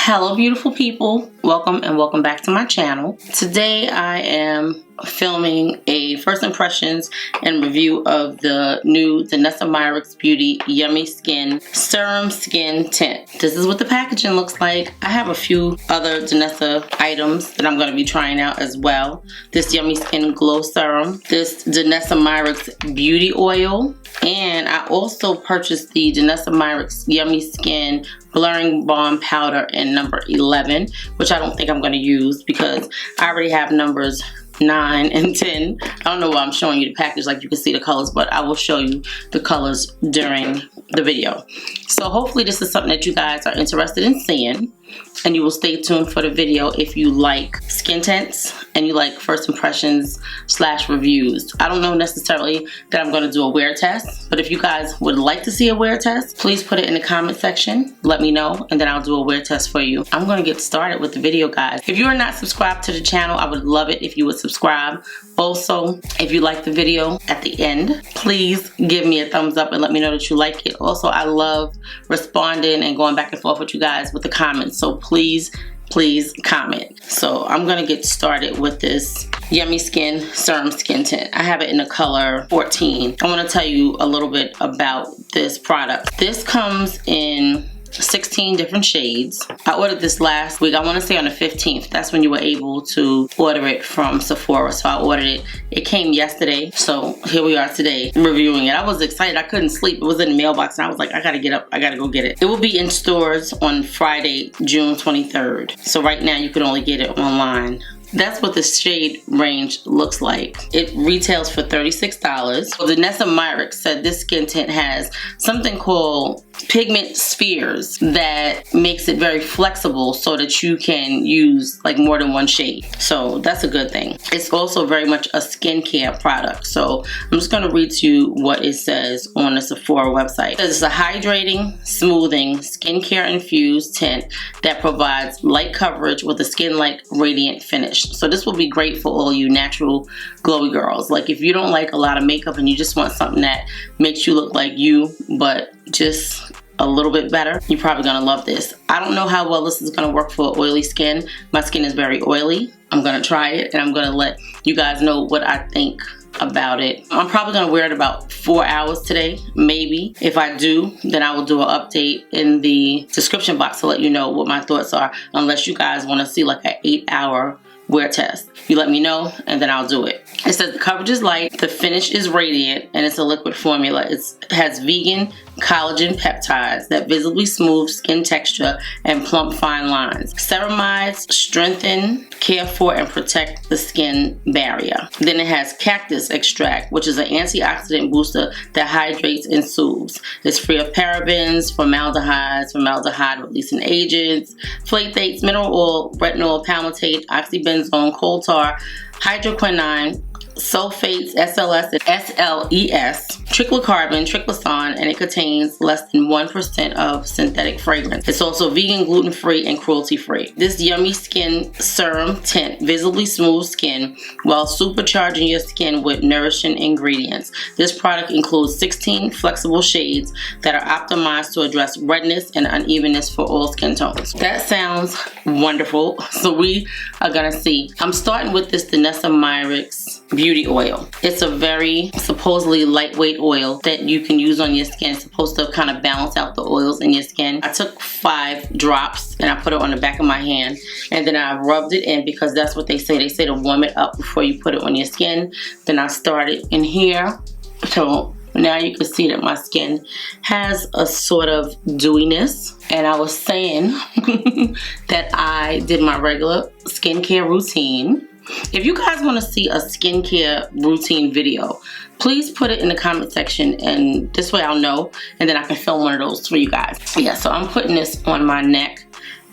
Hello beautiful people, welcome and welcome back to my channel. Today I am filming a first impressions and review of the new Danessa Myricks Beauty Yummy Skin Serum Skin Tint. This is what the packaging looks like. I have a few other Danessa items that I'm going to be trying out as well. This Yummy Skin Glow Serum, this Danessa Myricks Beauty Oil, and I also purchased the Danessa Myricks Yummy Skin Blurring Balm Powder in number 11, which I don't think I'm going to use because I already have numbers 9 and 10. I don't know why I'm showing you the package like you can see the colors, but I will show you the colors during the video. So hopefully this is something that you guys are interested in seeing, and you will stay tuned for the video if you like skin tints and you like first impressions / reviews. I don't know necessarily that I'm going to do a wear test, but if you guys would like to see a wear test, please put it in the comment section. Let me know and then I'll do a wear test for you. I'm going to get started with the video, guys. If you are not subscribed to the channel, I would love it if you would subscribe. Also, if you like the video at the end, please give me a thumbs up and let me know that you like it. Also, I love responding and going back and forth with you guys with the comments, so please comment. So I'm gonna get started with this Yummy Skin Serum Skin Tint. I have it in the color 14. I want to tell you a little bit about this product. This comes in 16 different shades. I ordered this last week. I want to say on the 15th. That's when you were able to order it from Sephora. So I ordered it. It came yesterday. So here we are today reviewing it. I was excited. I couldn't sleep. It was in the mailbox and I was like, I gotta get up. I gotta go get it. It will be in stores on Friday, June 23rd. So right now you can only get it online. That's what the shade range looks like. It retails for $36. Well, Danessa Myricks said this skin tint has something called pigment spheres that makes it very flexible so that you can use like more than one shade. So that's a good thing. It's also very much a skincare product. So I'm just going to read to you what it says on the Sephora website. It says it's a hydrating, smoothing, skincare infused tint that provides light coverage with a skin-like radiant finish. So this will be great for all you natural glowy girls. Like if you don't like a lot of makeup and you just want something that makes you look like you but just a little bit better, you're probably gonna love this. I don't know how well this is gonna work for oily skin. My skin is very oily. I'm gonna try it and I'm gonna let you guys know what I think about it. I'm probably gonna wear it about 4 hours today, maybe. If I do, then I will do an update in the description box to let you know what my thoughts are, unless you guys want to see like an 8-hour wear test. You let me know and then I'll do it. It says the coverage is light, the finish is radiant, and it's a liquid formula. It has vegan collagen peptides that visibly smooth skin texture and plump fine lines. Ceramides strengthen, care for, and protect the skin barrier. Then it has cactus extract, which is an antioxidant booster that hydrates and soothes. It's free of parabens, formaldehydes, formaldehyde releasing agents, phthalates, mineral oil, retinol, palmitate, oxybenzone, coal tar, hydroquinone, sulfates, SLS and SLES, triclocarbon, triclosan, and it contains less than 1% of synthetic fragrance. It's also vegan, gluten-free, and cruelty-free. This Yummy Skin Serum Tint visibly smooths skin while supercharging your skin with nourishing ingredients. This product includes 16 flexible shades that are optimized to address redness and unevenness for all skin tones. That sounds wonderful. So we are gonna see. I'm starting with this Danessa Myricks Beauty Oil. It's a very supposedly lightweight oil that you can use on your skin. It's supposed to kind of balance out the oils in your skin. I took 5 drops and I put it on the back of my hand and then I rubbed it in because that's what they say. They say to warm it up before you put it on your skin. Then I started in here. So now you can see that my skin has a sort of dewiness. And I was saying that I did my regular skincare routine. If you guys want to see a skincare routine video, please put it in the comment section and this way I'll know and then I can film one of those for you guys. Yeah, so I'm putting this on my neck.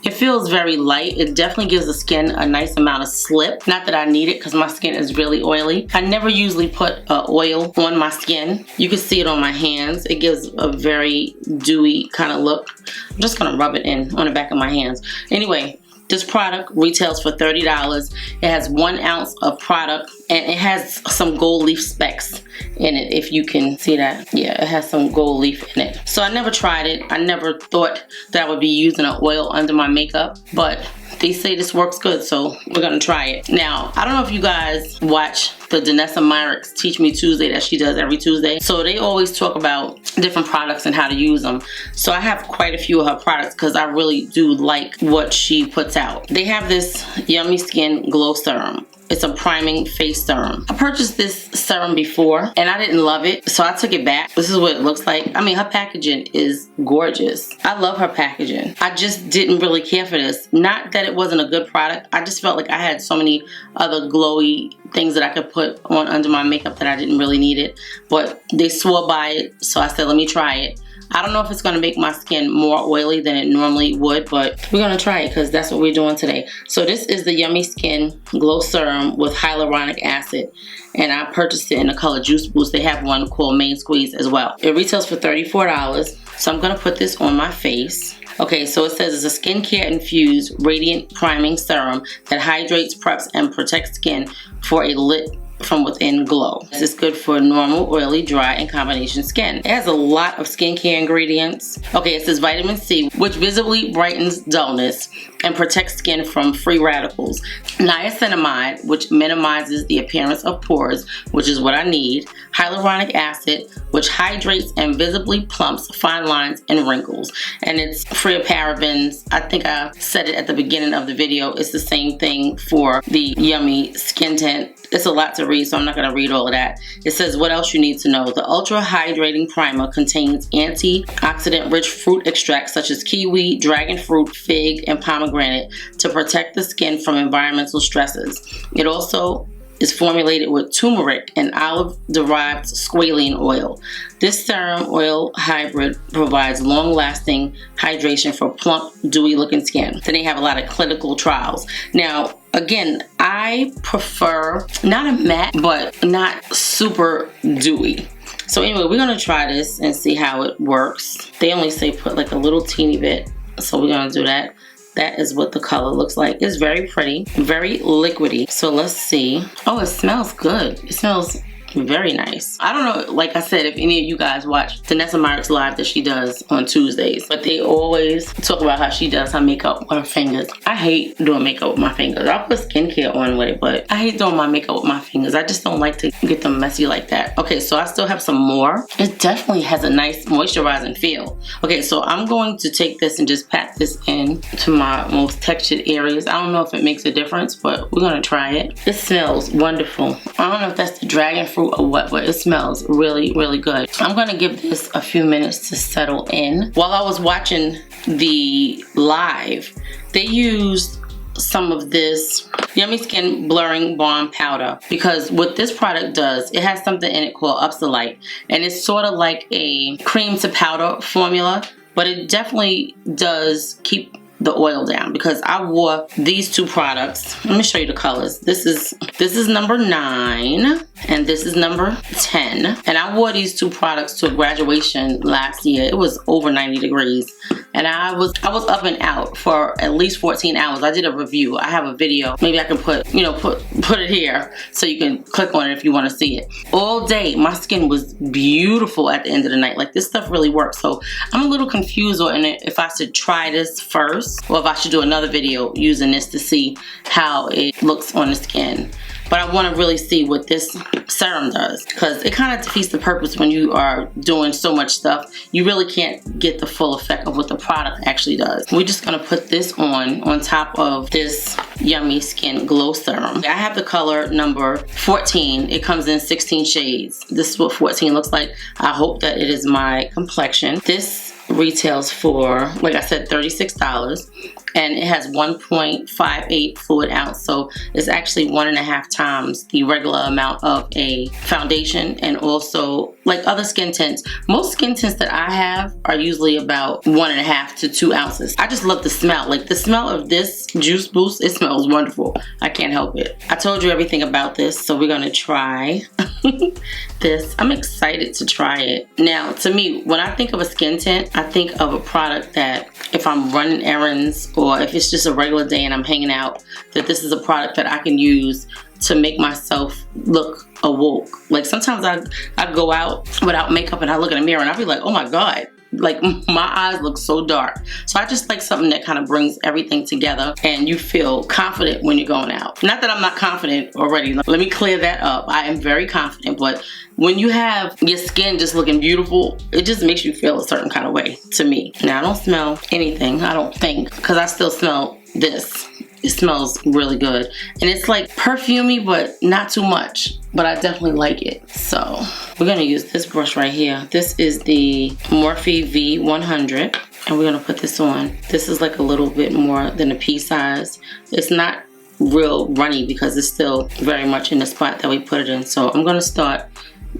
It feels very light. It definitely gives the skin a nice amount of slip. Not that I need it because my skin is really oily. I never usually put oil on my skin. You can see it on my hands. It gives a very dewy kind of look. I'm just gonna rub it in on the back of my hands. Anyway, This product retails for $30. It has 1 ounce of product, and it has some gold leaf specks in it, if you can see that. Yeah, it has some gold leaf in it. So I never tried it. I never thought that I would be using an oil under my makeup, but they say this works good, so we're gonna try it. Now, I don't know if you guys watch the Danessa Myricks Teach Me Tuesday that she does every Tuesday. So they always talk about different products and how to use them. So I have quite a few of her products because I really do like what she puts out. They have this Yummy Skin Glow Serum. It's a priming face serum. I purchased this serum before and I didn't love it, so I took it back. This is what it looks like. I mean, her packaging is gorgeous. I love her packaging. I just didn't really care for this. Not that it wasn't a good product. I just felt like I had so many other glowy things that I could put on under my makeup that I didn't really need it. But they swore by it, so I said, let me try it. I don't know if it's going to make my skin more oily than it normally would, but we're going to try it because that's what we're doing today. So this is the Yummy Skin Glow Serum with hyaluronic acid, and I purchased it in the color Juice Boost. They have one called Main Squeeze as well. It retails for $34, so I'm going to put this on my face. Okay, so it says it's a skincare infused radiant priming serum that hydrates, preps, and protects skin for a lit from within glow. This is good for normal, oily, dry, and combination skin. It has a lot of skincare ingredients. Okay, it says vitamin C, which visibly brightens dullness and protects skin from free radicals. Niacinamide, which minimizes the appearance of pores, which is what I need. Hyaluronic acid, which hydrates and visibly plumps fine lines and wrinkles. And it's free of parabens. I think I said it at the beginning of the video. It's the same thing for the Yummy Skin Tint. It's a lot to read, so I'm not going to read all of that. It says what else you need to know. The Ultra Hydrating Primer contains antioxidant-rich fruit extracts such as kiwi, dragon fruit, fig, and pomegranate to protect the skin from environmental stresses. It also is formulated with turmeric and olive-derived squalene oil. This serum oil hybrid provides long-lasting hydration for plump, dewy-looking skin. Then they have a lot of clinical trials. Now, again, I prefer not a matte, but not super dewy. So anyway, we're gonna try this and see how it works. They only say put like a little teeny bit, so we're gonna do that. That is what the color looks like. It's very pretty, very liquidy. So let's see. Oh, it smells good. It smells very nice. I don't know, like I said, if any of you guys watch Danessa Myricks live that she does on Tuesdays, but they always talk about how she does her makeup with her fingers. I hate doing makeup with my fingers. I'll put skincare on with it, but I hate doing my makeup with my fingers. I just don't like to get them messy like that. Okay, so I still have some more. It definitely has a nice moisturizing feel. Okay, so I'm going to take this and just pat this in to my most textured areas. I don't know if it makes a difference, but we're gonna try it. It smells wonderful. I don't know if that's the dragon fruit or what, but it smells really, really good. I'm gonna give this a few minutes to settle in. While I was watching the live, they used some of this Yummy Skin Blurring Balm Powder, because what this product does, it has something in it called Upsolite, and it's sort of like a cream to powder formula, but it definitely does keep the oil down, because I wore these two products. Let me show you the colors. This is number 9 and this is number 10, and I wore these two products to a graduation last year. It was over 90 degrees and I was up and out for at least 14 hours. I did a review. I have a video. Maybe I can put it here so you can click on it if you want to see it. All day my skin was beautiful at the end of the night. Like, this stuff really works. So I'm a little confused on it, if I should try this first or if I should do another video using this to see how it looks on the skin. But I want to really see what this serum does, because it kind of defeats the purpose when you are doing so much stuff. You really can't get the full effect of what the product actually does. We're just going to put this on top of this Yummy Skin Glow Serum. I have the color number 14. It comes in 16 shades. This is what 14 looks like. I hope that it is my complexion. This retails for, like I said, $36, and it has 1.58 fluid ounce, so it's actually 1.5 times the regular amount of a foundation. And also, like other skin tints, most skin tints that I have are usually about 1.5 to 2 ounces. I just love the smell. Like, the smell of this Juice Boost, it smells wonderful. I can't help it. I told you everything about this, so we're gonna try this. I'm excited to try it. Now, to me, when I think of a skin tint, I think of a product that if I'm running errands or if it's just a regular day and I'm hanging out, that this is a product that I can use to make myself look awoke. Like sometimes I go out without makeup and I look in the mirror and I'll be like, oh my God, like my eyes look so dark. So I just like something that kind of brings everything together and you feel confident when you're going out. Not that I'm not confident already. Let me clear that up. I am very confident, but when you have your skin just looking beautiful, it just makes you feel a certain kind of way to me. Now I don't smell anything, I don't think, because I still smell this. It smells really good. And it's like perfumey, but not too much. But I definitely like it. So we're gonna use this brush right here. This is the Morphe V100. And we're gonna put this on. This is like a little bit more than a pea size. It's not real runny because it's still very much in the spot that we put it in. So I'm gonna start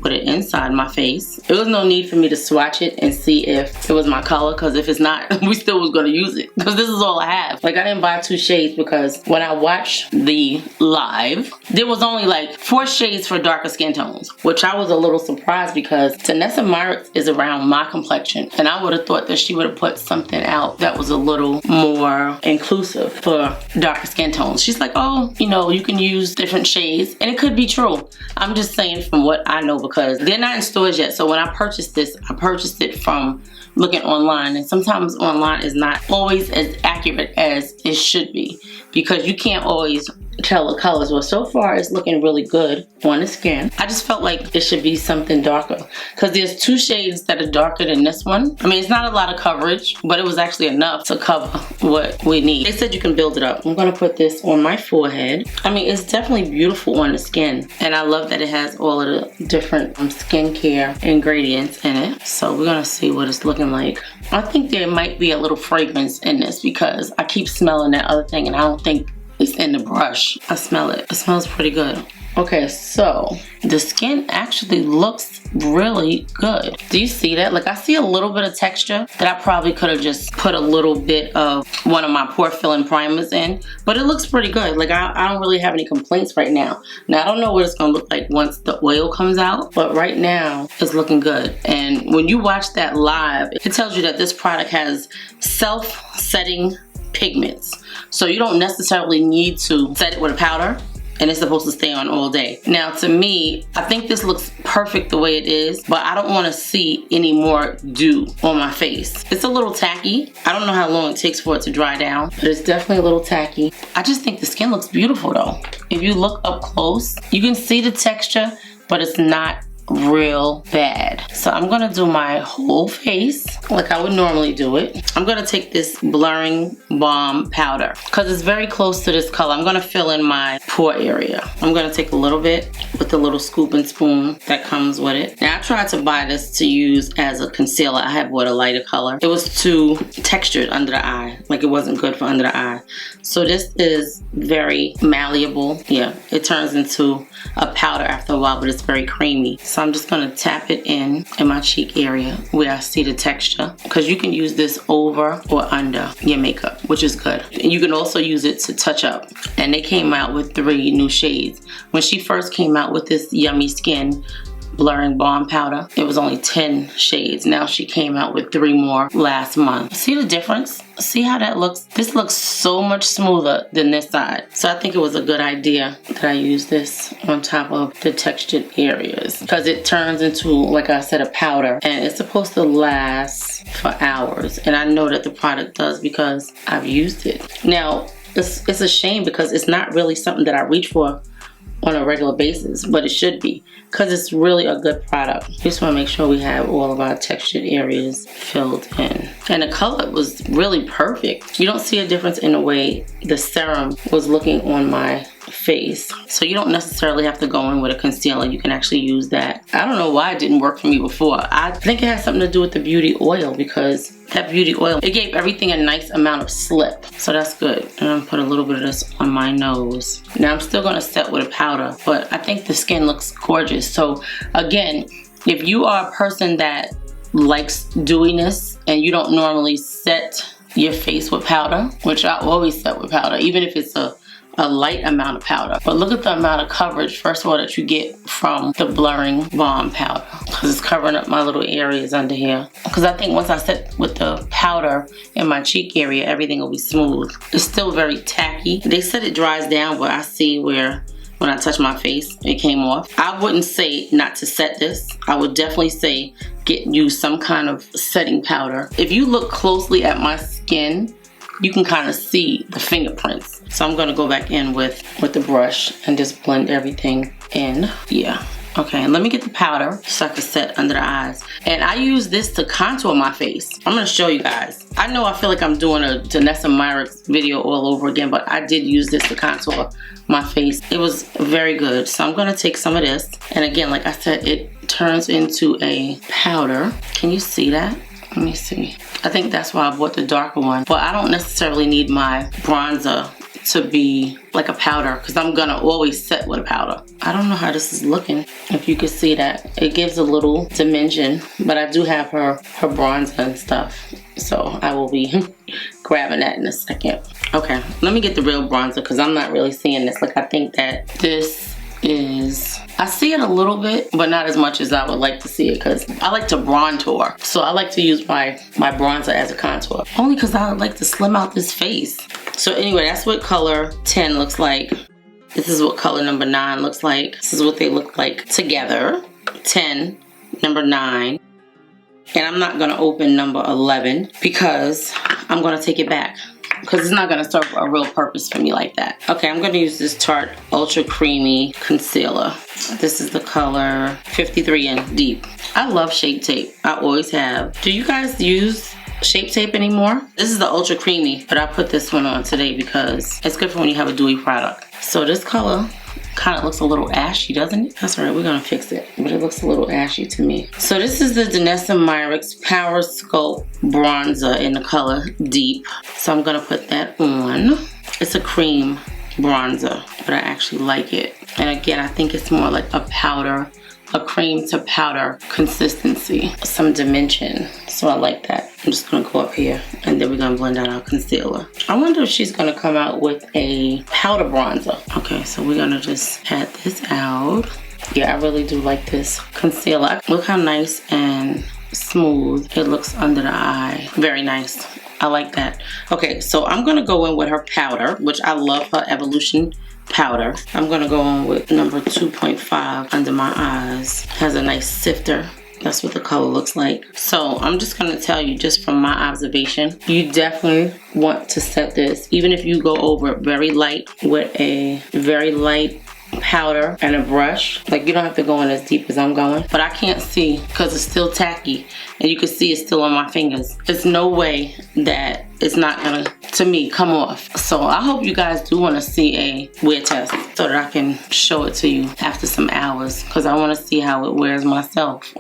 with it inside my face. There was no need for me to swatch it and see if it was my color, because if it's not, we still was gonna use it because this is all I have. Like I didn't buy 2 shades because when I watched the live, there was only like 4 shades for darker skin tones, which I was a little surprised because Danessa Myricks is around my complexion and I would have thought that she would have put something out that was a little more inclusive for darker skin tones. She's like, oh, you know, you can use different shades, and it could be true. I'm just saying from what I know, because they're not in stores yet. So when I purchased this, I purchased it from looking online, and sometimes online is not always as accurate as it should be because you can't always tell the colors. Well, so far it's looking really good on the skin. I just felt like it should be something darker because there's 2 shades that are darker than this one. I mean, it's not a lot of coverage, but it was actually enough to cover what we need. They said you can build it up. I'm gonna put this on my forehead. I mean, it's definitely beautiful on the skin, and I love that it has all of the different skincare ingredients in it. So we're gonna see what it's looking like. I think there might be a little fragrance in this because I keep smelling that other thing and I don't think it's in the brush. I smell it. It smells pretty good. Okay, so the skin actually looks really good. Do you see that? Like I see a little bit of texture that I probably could have just put a little bit of one of my pore filling primers in, but it looks pretty good. Like I don't really have any complaints right now. Now I don't know what it's gonna look like once the oil comes out, but right now it's looking good. And when you watch that live, it tells you that this product has self-setting pigments. So you don't necessarily need to set it with a powder, and it's supposed to stay on all day. Now to me, I think this looks perfect the way it is, but I don't want to see any more dew on my face. It's a little tacky. I don't know how long it takes for it to dry down, but it's definitely a little tacky. I just think the skin looks beautiful though. If you look up close, you can see the texture, but it's not real bad. So I'm gonna do my whole face like I would normally do it. I'm gonna take this blurring balm powder because it's very close to this color. I'm gonna fill in my pore area. I'm gonna take a little bit with the little scoop and spoon that comes with it. Now I tried to buy this to use as a concealer. I had bought a lighter color. It was too textured under the eye. Like it wasn't good for under the eye. So this is very malleable. Yeah, it turns into a powder after a while, but it's very creamy. So I'm just gonna tap it in my cheek area where I see the texture, because you can use this over or under your makeup, which is good. And you can also use it to touch up. And they came out with 3 new shades. When she first came out with this Yummy Skin blurring balm powder, it was only 10 shades. Now she came out with 3 more last month. See the difference? See how that looks? This looks so much smoother than this side. So I think it was a good idea that I use this on top of the textured areas, because it turns into, like I said, a powder, and it's supposed to last for hours. And I know that the product does because I've used it. Now, it's a shame because it's not really something that I reach for on a regular basis, but it should be, because it's really a good product. Just want to make sure we have all of our textured areas filled in. And the color was really perfect. You don't see a difference in the way the serum was looking on my face. So you don't necessarily have to go in with a concealer. You can actually use that. I don't know why it didn't work for me before. I think it has something to do with the beauty oil, because that beauty oil, it gave everything a nice amount of slip. So that's good. And I'm gonna put a little bit of this on my nose. Now I'm still gonna set with a powder, but I think the skin looks gorgeous. So again, if you are a person that likes dewiness and you don't normally set your face with powder, which I always set with powder, even if it's a a light amount of powder. But look at the amount of coverage, first of all, that you get from the blurring balm powder, because it's covering up my little areas under here. Because I think once I set with the powder in my cheek area, everything will be smooth. It's still very tacky. They said it dries down, but I see where when I touch my face, it came off. I wouldn't say not to set this. I would definitely say use some kind of setting powder. If you look closely at my skin, you can kind of see the fingerprints. So I'm gonna go back in with the brush and just blend everything in. Yeah. Okay, and let me get the powder so I can set under the eyes. And I use this to contour my face. I'm gonna show you guys. I know I feel like I'm doing a Danessa Myricks video all over again, but I did use this to contour my face. It was very good. So I'm gonna take some of this. And again, like I said, it turns into a powder. Can you see that? Let me see. I think that's why I bought the darker one. But I don't necessarily need my bronzer to be like a powder, because I'm gonna always set with a powder. I don't know how this is looking, if you can see that. It gives a little dimension, but I do have her bronzer and stuff, so I will be grabbing that in a second. Okay, let me get the real bronzer, because I'm not really seeing this. Like, I think that this is, I see it a little bit, but not as much as I would like to see it, because I like to bronzer. So I like to use my bronzer as a contour, only because I like to slim out this face. So anyway, that's what color 10 looks like. This is what color number 9 looks like. This is what they look like together. 10, number 9. And I'm not gonna open number 11 because I'm gonna take it back, because it's not gonna serve a real purpose for me like that. Okay, I'm gonna use this Tarte Ultra Creamy Concealer. This is the color 53 in Deep. I love Shape Tape. I always have. Do you guys use Shape Tape anymore? This is the Ultra Creamy, but I put this one on today because it's good for when you have a dewy product. So this color kind of looks a little ashy, doesn't it? That's all right, we're gonna fix it, but it looks a little ashy to me. So this is the Danessa Myricks Power Sculpt Bronzer in the color Deep. So I'm gonna put that on. It's a cream bronzer, but I actually like it. And again, I think it's more like a powder, a cream to powder consistency, some dimension. So I like that. I'm just gonna go up here and then we're gonna blend out our concealer. I wonder if she's gonna come out with a powder bronzer. Okay, so we're gonna just pat this out. Yeah, I really do like this concealer. Look how nice and smooth it looks under the eye. Very nice. I like that. Okay, so I'm gonna go in with her powder, which I love her Evolution powder. I'm gonna go on with number 2.5 under my eyes. Has a nice sifter. That's what the color looks like. So I'm just gonna tell you, just from my observation, you definitely want to set this, even if you go over it very light with a very light powder and a brush. Like, you don't have to go in as deep as I'm going, but I can't see because it's still tacky and you can see it's still on my fingers. There's no way that it's not gonna, to me, come off. So I hope you guys do want to see a wear test so that I can show it to you after some hours, because I want to see how it wears myself.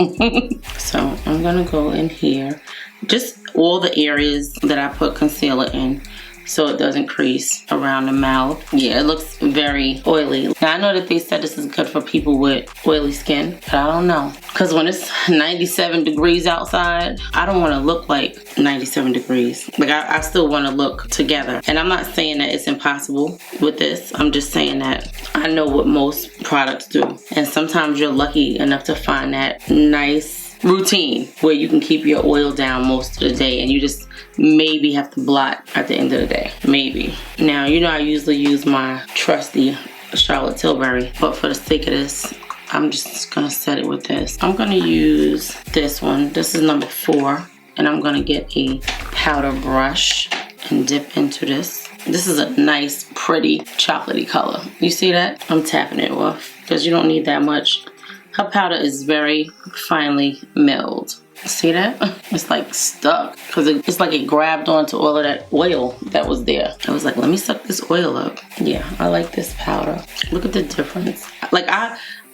So I'm gonna go in here, just all the areas that I put concealer in, so it doesn't crease around the mouth. Yeah, it looks very oily. Now I know that they said this is good for people with oily skin, but I don't know. Because when it's 97 degrees outside, I don't want to look like 97 degrees. Like, I still want to look together. And I'm not saying that it's impossible with this. I'm just saying that I know what most products do. And sometimes you're lucky enough to find that nice routine where you can keep your oil down most of the day and you just maybe have to blot at the end of the day. Maybe. Now, you know I usually use my trusty Charlotte Tilbury, but for the sake of this, I'm just gonna set it with this. I'm gonna use this one. This is number 4, and I'm gonna get a powder brush and dip into this. This is a nice, pretty chocolatey color. You see that? I'm tapping it off because you don't need that much. Her powder is very finely milled. See that? It's like stuck because it's like it grabbed onto all of that oil that was there. I was like, let me suck this oil up. Yeah, I like this powder. Look at the difference. Like,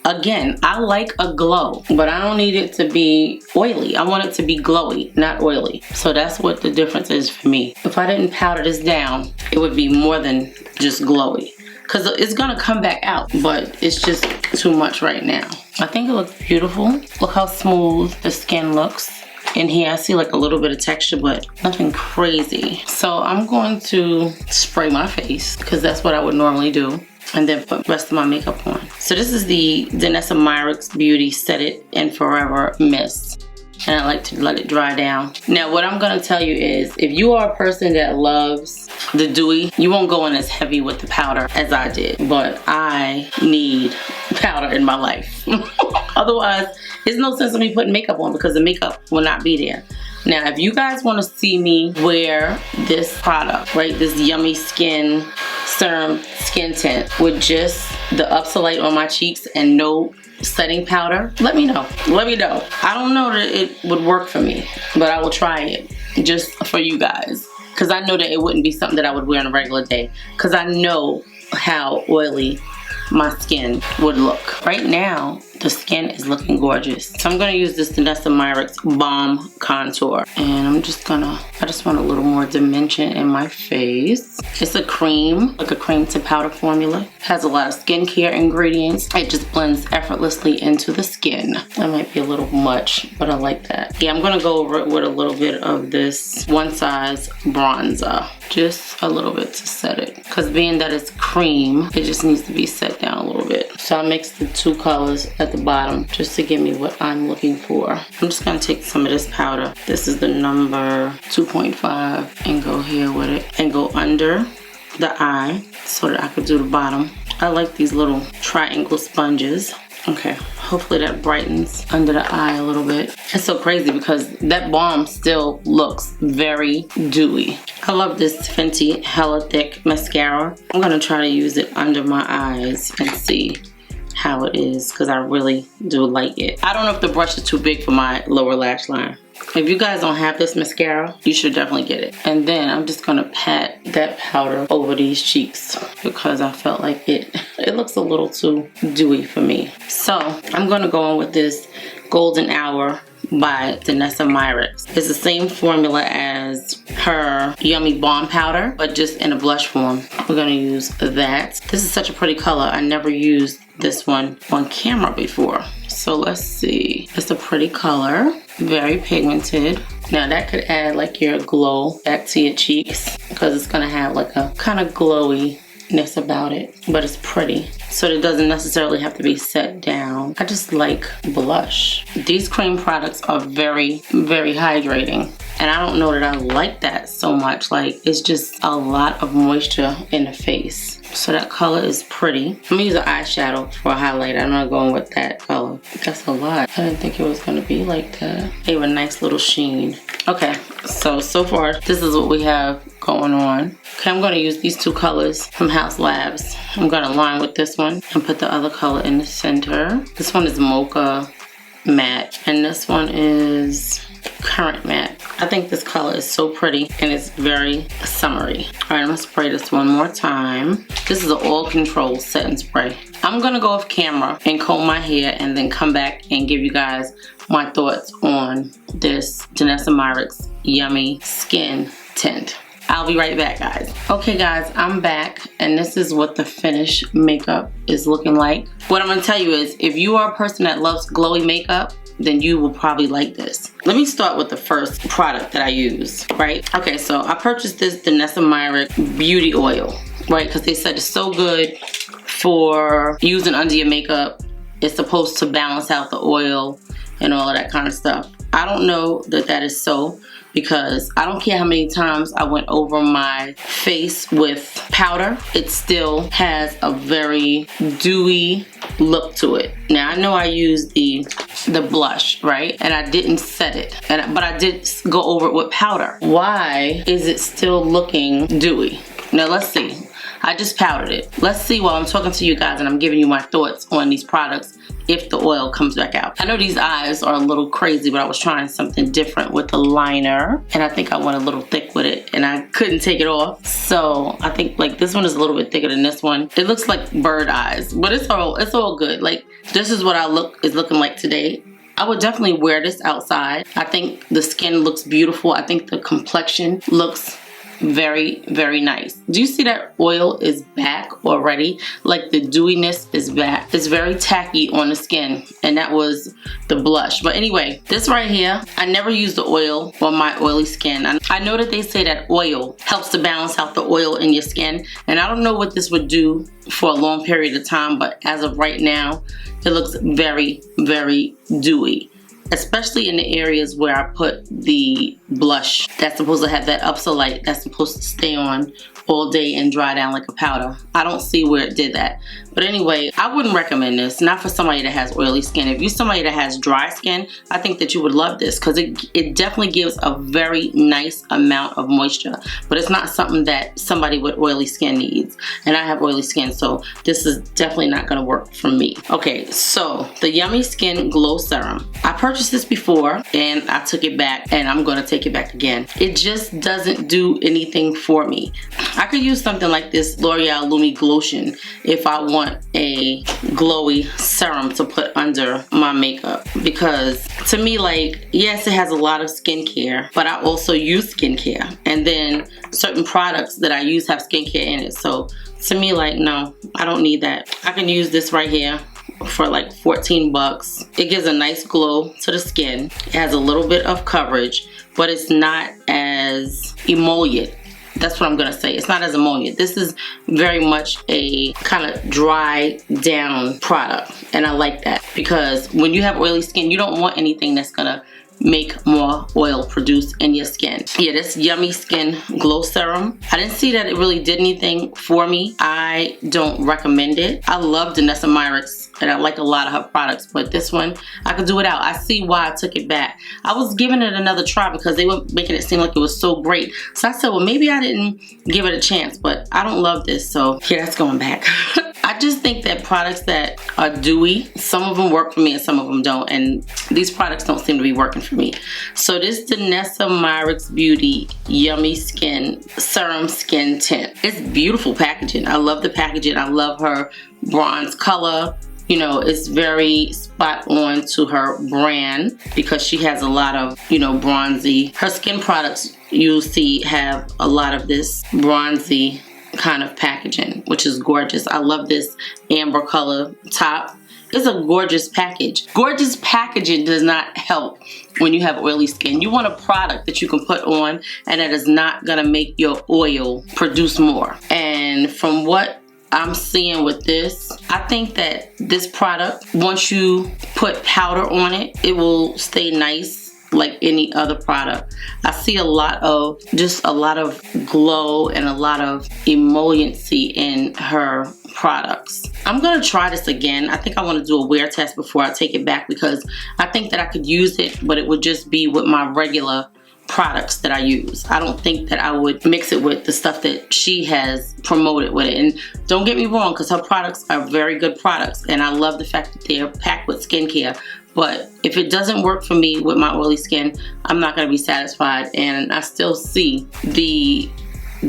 again, I like a glow, but I don't need it to be oily. I want it to be glowy, not oily. So that's what the difference is for me. If I didn't powder this down, it would be more than just glowy, because it's gonna come back out, but it's just too much right now. I think it looks beautiful. Look how smooth the skin looks. In here I see like a little bit of texture, but nothing crazy. So I'm going to spray my face because that's what I would normally do, and then put the rest of my makeup on. So this is the Danessa Myricks Beauty Set It and Forever Mist. And I like to let it dry down. Now what I'm gonna tell you is, if you are a person that loves the dewy, you won't go in as heavy with the powder as I did. But I need powder in my life. Otherwise, there's no sense of me putting makeup on because the makeup will not be there. Now, if you guys want to see me wear this product, right, this Yummy Skin Serum Skin Tint with just the Upsolite on my cheeks and no setting powder, let me know. Let me know. I don't know that it would work for me, but I will try it just for you guys, because I know that it wouldn't be something that I would wear on a regular day, because I know how oily my skin would look. Right now, the skin is looking gorgeous. So I'm gonna use this Danessa Myricks Balm Contour. And I just want a little more dimension in my face. It's a cream, like a cream to powder formula. It has a lot of skincare ingredients. It just blends effortlessly into the skin. That might be a little much, but I like that. Yeah, I'm gonna go over it with a little bit of this One Size bronzer. Just a little bit to set it. Because being that it's cream, it just needs to be set down a little bit. So I mixed the two colors at the bottom just to give me what I'm looking for. I'm just gonna take some of this powder. This is the number 2.5 and go here with it and go under the eye so that I could do the bottom. I like these little triangle sponges. Okay, hopefully that brightens under the eye a little bit. It's so crazy because that balm still looks very dewy. I love this Fenty Hella Thick mascara. I'm gonna try to use it under my eyes and see how it is, because I really do like it. I don't know if the brush is too big for my lower lash line. If you guys don't have this mascara, you should definitely get it. And then I'm just gonna pat that powder over these cheeks because I felt like it looks a little too dewy for me. So I'm gonna go in with this Golden Hour by Danessa Myricks. It's the same formula as her Yummy Balm Powder, but just in a blush form. We're gonna use that. This is such a pretty color. I never used this one on camera before. So let's see. It's a pretty color, very pigmented. Now that could add like your glow back to your cheeks because it's gonna have like a kind of glowiness about it, but it's pretty. So it doesn't necessarily have to be set down. I just like blush. These cream products are very, very hydrating. And I don't know that I like that so much. Like, it's just a lot of moisture in the face. So that color is pretty. I'm gonna use an eyeshadow for a highlight. I'm not going with that color. That's a lot. I didn't think it was gonna be like that. They have a nice little sheen. Okay, so far, this is what we have going on. Okay, I'm gonna use these two colors from Haus Labs. I'm gonna line with this one and put the other color in the center. This one is Mocha Matte, and this one is Currant Matte. I think this color is so pretty and it's very summery. All right, I'm gonna spray this one more time. This is an oil control setting spray. I'm gonna go off camera and comb my hair and then come back and give you guys my thoughts on this Danessa Myricks Yummy Skin Tint. I'll be right back, guys. Okay, guys, I'm back, and this is what the finished makeup is looking like. What I'm gonna tell you is, if you are a person that loves glowy makeup, then you will probably like this. Let me start with the first product that I use, right? Okay, so I purchased this Danessa Myricks Beauty Oil, right? Because they said it's so good for using under your makeup. It's supposed to balance out the oil and all of that kind of stuff. I don't know that that is so, because I don't care how many times I went over my face with powder, it still has a very dewy look to it. Now I know I used the blush, right? And I didn't set it, but I did go over it with powder. Why is it still looking dewy? Now let's see. I just powdered it. Let's see while I'm talking to you guys and I'm giving you my thoughts on these products if the oil comes back out. I know these eyes are a little crazy, but I was trying something different with the liner, and I think I went a little thick with it and I couldn't take it off. So I think like this one is a little bit thicker than this one. It looks like bird eyes, but it's all good. Like, this is what is looking like today. I would definitely wear this outside. I think the skin looks beautiful. I think the complexion looks very, very nice. Do you see that oil is back already? Like the dewiness is back. It's very tacky on the skin, and that was the blush. But anyway, this right here, I never use the oil on my oily skin. I know that they say that oil helps to balance out the oil in your skin, and I don't know what this would do for a long period of time, but as of right now, it looks very, very dewy. Especially in the areas where I put the blush that's supposed to have that upper light that's supposed to stay on all day and dry down like a powder. I don't see where it did that. But anyway, I wouldn't recommend this, not for somebody that has oily skin. If you're somebody that has dry skin, I think that you would love this because it definitely gives a very nice amount of moisture. But it's not something that somebody with oily skin needs. And I have oily skin, so this is definitely not gonna work for me. Okay, so the Yummy Skin Glow Serum. I purchased this before and I took it back, and I'm gonna take it back again. It just doesn't do anything for me. I could use something like this L'Oreal Lumi Glotion if I want a glowy serum to put under my makeup, because to me, like, yes, it has a lot of skincare, but I also use skincare, and then certain products that I use have skincare in it. So to me, like, no, I don't need that. I can use this right here for like 14 bucks. It gives a nice glow to the skin. It has a little bit of coverage, but it's not as emollient. That's what I'm gonna say. It's not as emollient. This is very much a kind of dry down product, and I like that because when you have oily skin, you don't want anything that's gonna make more oil produce in your skin. Yeah, this Yummy Skin Glow Serum, I didn't see that it really did anything for me. I don't recommend it. I love Danessa Myricks and I like a lot of her products, but this one, I could do without. I see why I took it back. I was giving it another try because they were making it seem like it was so great. So I said, well, maybe I didn't give it a chance, but I don't love this, so yeah, that's going back. I just think that products that are dewy, some of them work for me and some of them don't, and these products don't seem to be working for me. So this Danessa Myricks Beauty Yummy Skin Serum Skin Tint. It's beautiful packaging. I love the packaging. I love her bronze color. You know, it's very spot on to her brand because she has a lot of, you know, bronzy. Her skin products, you'll see, have a lot of this bronzy kind of packaging, which is gorgeous. I love this amber color top. It's a gorgeous package. Gorgeous packaging does not help when you have oily skin. You want a product that you can put on and that is not gonna make your oil produce more. And from what I'm seeing with this, I think that this product, once you put powder on it, it will stay nice like any other product. I see a lot of glow and a lot of emolliency in her products. I'm gonna try this again. I think I want to do a wear test before I take it back because I think that I could use it, but it would just be with my regular products that I use. I don't think that I would mix it with the stuff that she has promoted with it. And don't get me wrong, because her products are very good products and I love the fact that they're packed with skincare. But if it doesn't work for me with my oily skin, I'm not going to be satisfied, and I still see the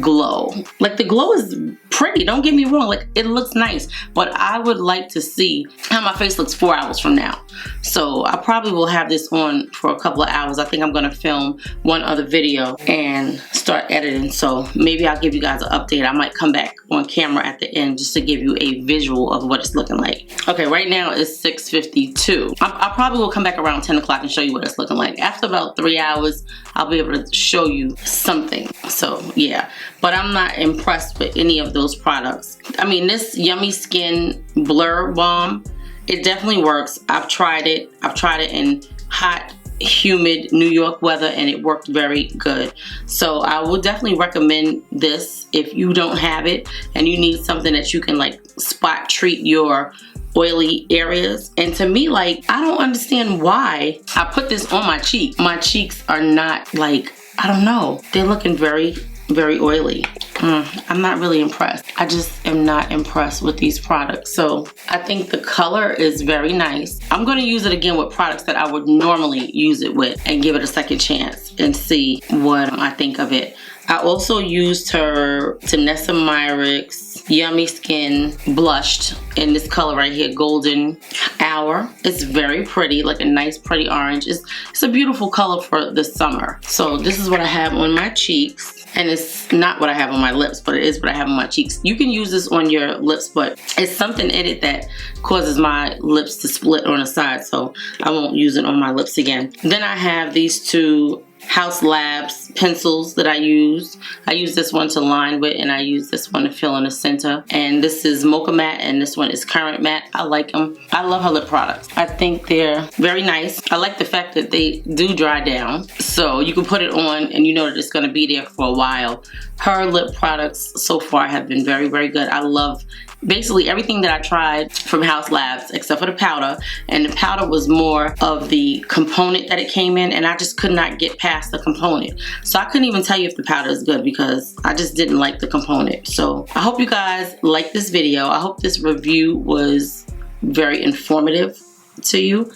glow. Like, the glow is pretty, don't get me wrong, like, it looks nice, but I would like to see how my face looks 4 hours from now. So I probably will have this on for a couple of hours. I think I'm gonna film one other video and start editing, so maybe I'll give you guys an update. I might come back on camera at the end just to give you a visual of what it's looking like. Okay, right now it's 6:52. I probably will come back around 10 o'clock and show you what it's looking like. After about 3 hours, I'll be able to show you something. So yeah, but I'm not impressed with any of those products. I mean, this Yummy Skin Blur Balm, it definitely works. I've tried it. I've tried it in hot, humid New York weather and it worked very good. So I would definitely recommend this if you don't have it and you need something that you can like spot treat your oily areas. And to me, like, I don't understand why I put this on my cheek. My cheeks are not, like, I don't know, they're looking very, very oily. I'm not really impressed. I just am not impressed with these products. So I think the color is very nice. I'm going to use it again with products that I would normally use it with and give it a second chance and see what I think of it. I also used her Danessa Myricks Yummy Skin Blushed in this color right here, Golden Hour. It's very pretty, like a nice pretty orange. It's a beautiful color for the summer. So this is what I have on my cheeks. And it's not what I have on my lips, but it is what I have on my cheeks. You can use this on your lips, but it's something in it that causes my lips to split on the side, so I won't use it on my lips again. Then I have these two Haus Labs pencils that I use. I use this one to line with, and I use this one to fill in the center. And this is Mocha Matte, and this one is Currant Matte. I like them. I love her lip products. I think they're very nice. I like the fact that they do dry down, so you can put it on and you know that it's going to be there for a while. Her lip products so far have been very, very good. I love basically everything that I tried from Haus Labs except for the powder, and the powder was more of the component that it came in, and I just could not get past the component. So I couldn't even tell you if the powder is good because I just didn't like the component. So I hope you guys like this video. I hope this review was very informative to you.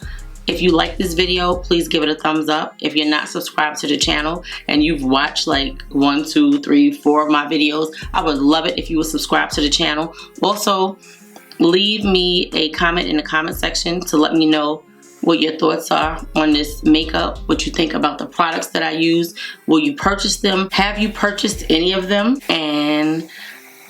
If you like this video, please give it a thumbs up. If you're not subscribed to the channel and you've watched like 1, 2, 3, 4 of my videos, I would love it if you would subscribe to the channel. Also, leave me a comment in the comment section to let me know what your thoughts are on this makeup, what you think about the products that I use. Will you purchase them? Have you purchased any of them? And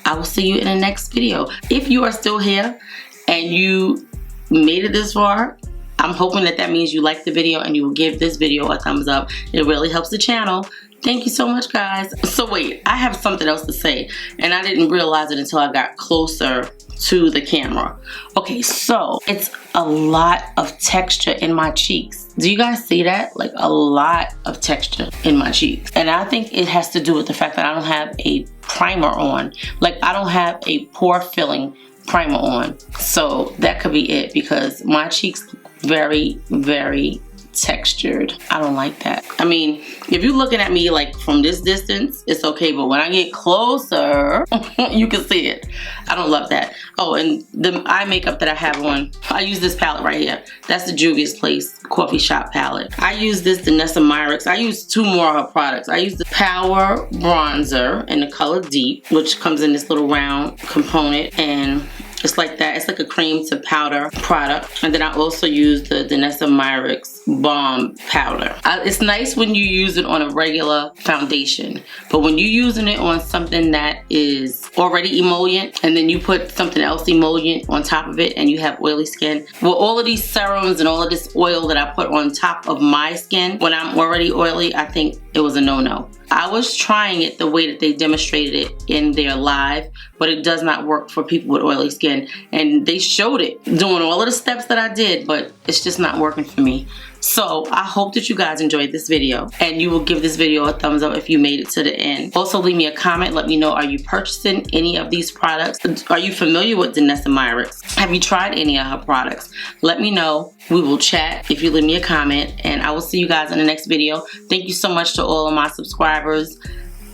I will see you in the next video. If you are still here and you made it this far, I'm hoping that that means you like the video and you will give this video a thumbs up. It really helps the channel. Thank you so much, guys. So wait, I have something else to say, and I didn't realize it until I got closer to the camera. Okay, so it's a lot of texture in my cheeks. Do you guys see that? Like a lot of texture in my cheeks. And I think it has to do with the fact that I don't have a primer on. Like I don't have a pore filling primer on. So that could be it, because my cheeks look very, very textured. I don't like that. I mean, if you're looking at me like from this distance, it's okay, but when I get closer, you can see it. I don't love that. Oh, and the eye makeup that I have on, I use this palette right here. That's the Juvia's Place Coffee Shop palette. I use this Danessa Myricks. I use 2 more of her products. I use the Power Bronzer in the color Deep, which comes in this little round component, and it's like that. It's like a cream to powder product. And then I also use the Danessa Myricks Balm powder. It's nice when you use it on a regular foundation, but when you're using it on something that is already emollient and then you put something else emollient on top of it and you have oily skin, well, all of these serums and all of this oil that I put on top of my skin when I'm already oily, I think it was a no-no. I was trying it the way that they demonstrated it in their live, but it does not work for people with oily skin. And they showed it doing all of the steps that I did, but it's just not working for me. So I hope that you guys enjoyed this video and you will give this video a thumbs up if you made it to the end. Also leave me a comment. Let me know, are you purchasing any of these products? Are you familiar with Danessa Myricks? Have you tried any of her products? Let me know. We will chat if you leave me a comment, and I will see you guys in the next video. Thank you so much to all of my subscribers.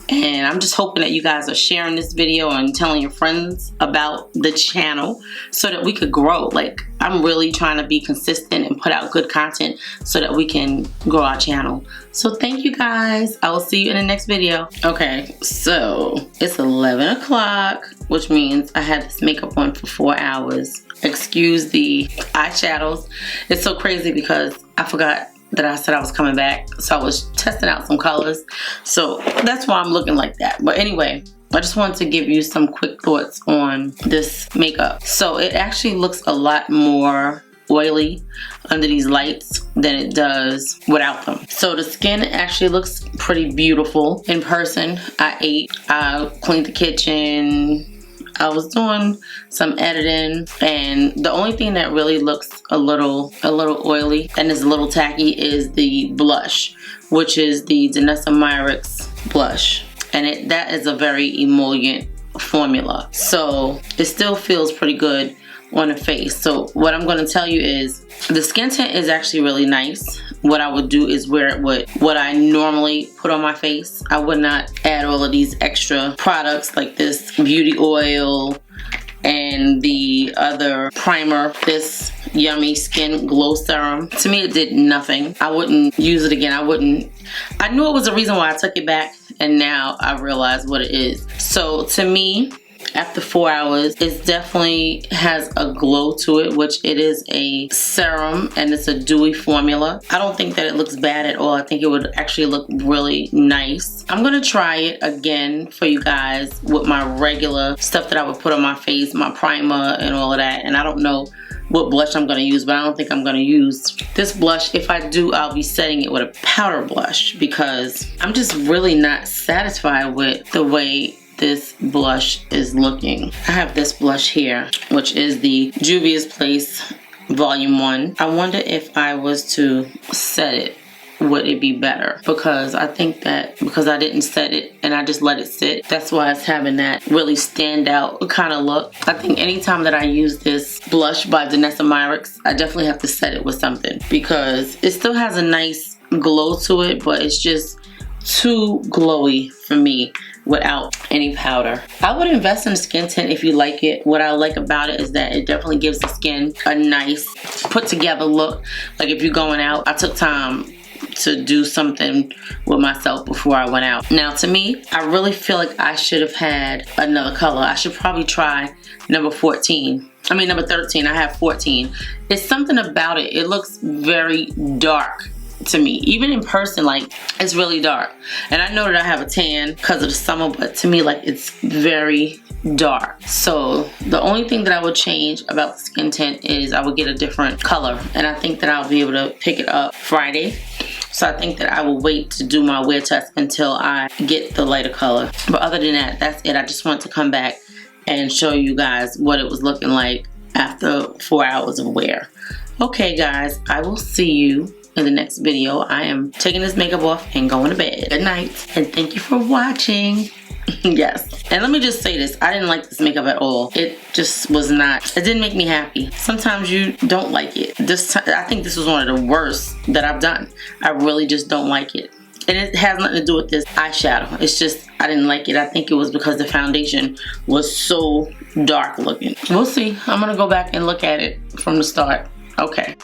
And I'm just hoping that you guys are sharing this video and telling your friends about the channel so that we could grow. Like, I'm really trying to be consistent and put out good content so that we can grow our channel. So thank you guys. I will see you in the next video. Okay, so it's 11 o'clock, which means I had this makeup on for 4 hours. Excuse the eyeshadows. It's so crazy because I forgot that I said I was coming back, so I was testing out some colors, so that's why I'm looking like that. But anyway, I just wanted to give you some quick thoughts on this makeup. So it actually looks a lot more oily under these lights than it does without them. So the skin actually looks pretty beautiful in person. I ate, I cleaned the kitchen, I was doing some editing, and the only thing that really looks a little oily and is a little tacky is the blush, which is the Danessa Myricks blush, and that is a very emollient formula, so it still feels pretty good on the face. So what I'm going to tell you is the skin tint is actually really nice. What I would do is wear it with what I normally put on my face. I would not add all of these extra products like this beauty oil and the other primer, this Yummy Skin Glow Serum. To me, it did nothing. I wouldn't use it again. I knew it was the reason why I took it back, and now I realize what it is. So to me, after 4 hours. It definitely has a glow to it, which it is a serum and it's a dewy formula. I don't think that it looks bad at all. I think it would actually look really nice. I'm gonna try it again for you guys with my regular stuff that I would put on my face, my primer and all of that. And I don't know what blush I'm gonna use, but I don't think I'm gonna use this blush. If I do, I'll be setting it with a powder blush because I'm just really not satisfied with the way this blush is looking. I have this blush here, which is the Juvia's Place Volume 1. I wonder if I was to set it, would it be better? Because I think that because I didn't set it and I just let it sit, that's why it's having that really stand out kind of look. I think anytime that I use this blush by Danessa Myricks, I definitely have to set it with something because it still has a nice glow to it, but it's just too glowy for me without any powder. I would invest in a skin tint if you like it. What I like about it is that it definitely gives the skin a nice put together look. Like if you're going out, I took time to do something with myself before I went out. Now to me, I really feel like I should have had another color. I should probably try number 13. I mean number 13. I have 14. It's something about it. It looks very dark to me. Even in person, like, it's really dark. And I know that I have a tan because of the summer, but to me, like, it's very dark. So the only thing that I would change about the skin tint is I would get a different color. And I think that I'll be able to pick it up Friday. So I think that I will wait to do my wear test until I get the lighter color. But other than that, that's it. I just want to come back and show you guys what it was looking like after 4 hours of wear. Okay guys, I will see you in the next video. I am taking this makeup off and going to bed. Good night and thank you for watching. Yes, and let me just say this, I didn't like this makeup at all. It just was not, it didn't make me happy. Sometimes you don't like it. This time, I think this was one of the worst that I've done. I really just don't like it. And it has nothing to do with this eyeshadow. It's just, I didn't like it. I think it was because the foundation was so dark looking. We'll see. I'm gonna go back and look at it from the start. Okay.